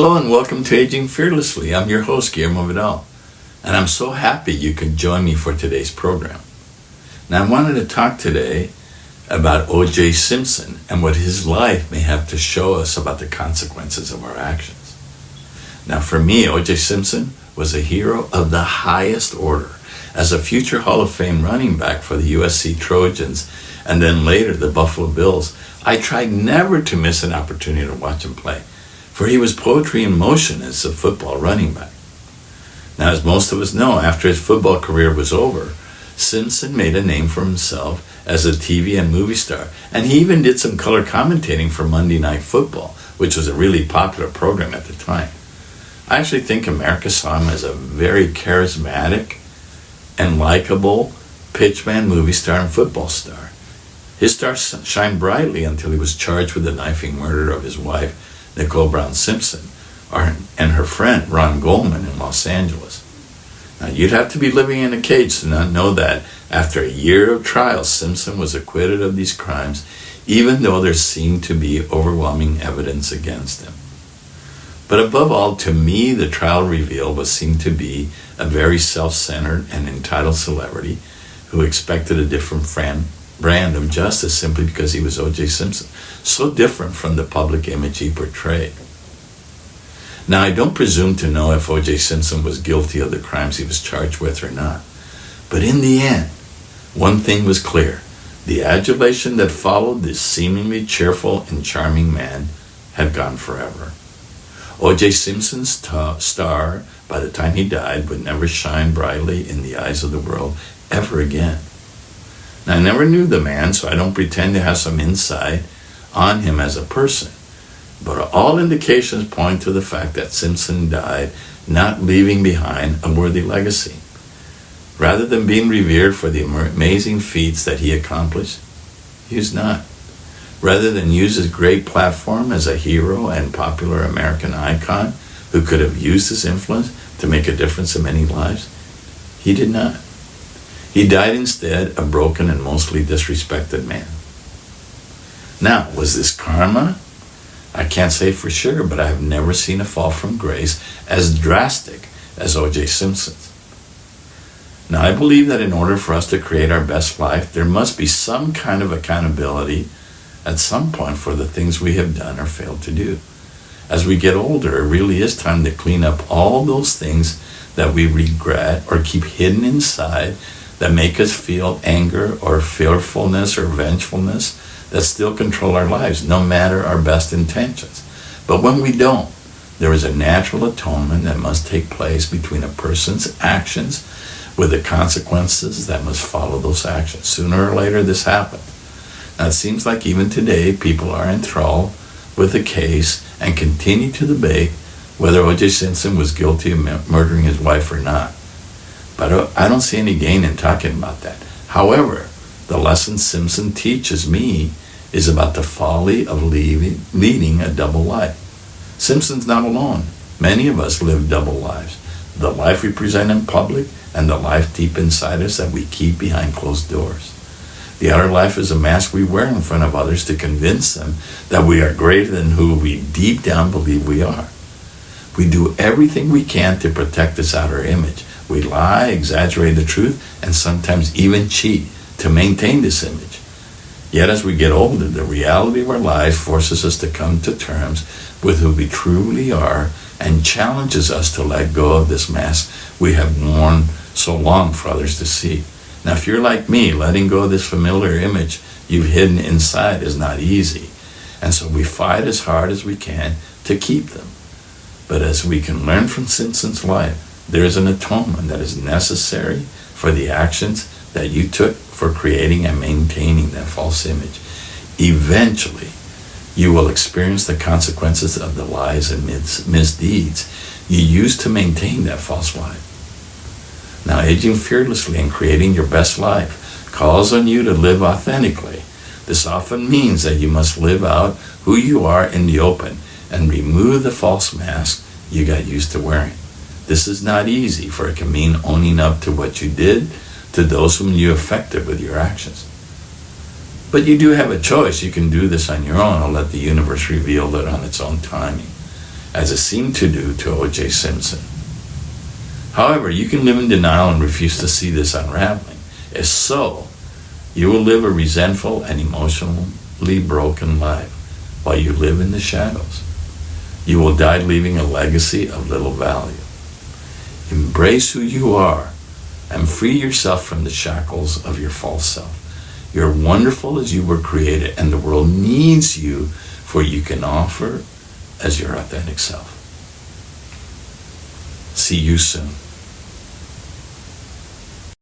Hello and welcome to Aging Fearlessly. I'm your host, Guillermo, and I'm so happy you could join me for today's program. Now, I wanted to talk today about OJ Simpson and what his life may have to show us about the consequences of our actions. Now, for me, OJ Simpson was a hero of the highest order. As a future Hall of Fame running back for the USC Trojans and then later the Buffalo Bills, I tried never to miss an opportunity to watch him play, for he was poetry in motion as a football running back. Now, as most of us know, after his football career was over, Simpson made a name for himself as a TV and movie star, and he even did some color commentating for Monday Night Football, which was a really popular program at the time. I actually think America saw him as a very charismatic and likable pitchman, movie star, and football star. His star shined brightly until he was charged with the knifing murder of his wife, Nicole Brown Simpson, and her friend, Ron Goldman, in Los Angeles. Now, you'd have to be living in a cage to not know that after a year of trial, Simpson was acquitted of these crimes, even though there seemed to be overwhelming evidence against him. But above all, to me, the trial revealed what seemed to be a very self-centered and entitled celebrity who expected a different brand of justice simply because he was OJ Simpson, so different from the public image he portrayed. Now, I don't presume to know if OJ Simpson was guilty of the crimes he was charged with or not, but in the end, one thing was clear: the adulation that followed this seemingly cheerful and charming man had gone forever. OJ Simpson's star, by the time he died, would never shine brightly in the eyes of the world ever again. Now, I never knew the man, so I don't pretend to have some insight on him as a person. But all indications point to the fact that Simpson died not leaving behind a worthy legacy. Rather than being revered for the amazing feats that he accomplished, he was not. Rather than use his great platform as a hero and popular American icon who could have used his influence to make a difference in many lives, he did not. He died instead a broken and mostly disrespected man. Now, was this karma? I can't say for sure, but I have never seen a fall from grace as drastic as OJ Simpson's. Now, I believe that in order for us to create our best life, there must be some kind of accountability at some point for the things we have done or failed to do. As we get older, it really is time to clean up all those things that we regret or keep hidden inside that make us feel anger or fearfulness or vengefulness that still control our lives, no matter our best intentions. But when we don't, there is a natural atonement that must take place between a person's actions with the consequences that must follow those actions. Sooner or later, this happens. Now, it seems like even today, people are enthralled with the case and continue to debate whether OJ Simpson was guilty of murdering his wife or not. But I don't see any gain in talking about that. However, the lesson Simpson teaches me is about the folly of leading a double life. Simpson's not alone. Many of us live double lives. The life we present in public and the life deep inside us that we keep behind closed doors. The outer life is a mask we wear in front of others to convince them that we are greater than who we deep down believe we are. We do everything we can to protect this outer image. We lie, exaggerate the truth, and sometimes even cheat to maintain this image. Yet as we get older, the reality of our lives forces us to come to terms with who we truly are and challenges us to let go of this mask we have worn so long for others to see. Now, if you're like me, letting go of this familiar image you've hidden inside is not easy. And so we fight as hard as we can to keep them. But as we can learn from Simpson's life, there is an atonement that is necessary for the actions that you took for creating and maintaining that false image. Eventually, you will experience the consequences of the lies and misdeeds you used to maintain that false life. Now, aging fearlessly and creating your best life calls on you to live authentically. This often means that you must live out who you are in the open and remove the false mask you got used to wearing. This is not easy, for it can mean owning up to what you did to those whom you affected with your actions. But you do have a choice. You can do this on your own or let the universe reveal it on its own timing. as it seemed to do to OJ Simpson. However, you can live in denial and refuse to see this unraveling. If so, you will live a resentful and emotionally broken life while you live in the shadows. You will die leaving a legacy of little value. Embrace who you are and free yourself from the shackles of your false self. You're wonderful as you were created, and the world needs you for you can offer as your authentic self. See you soon.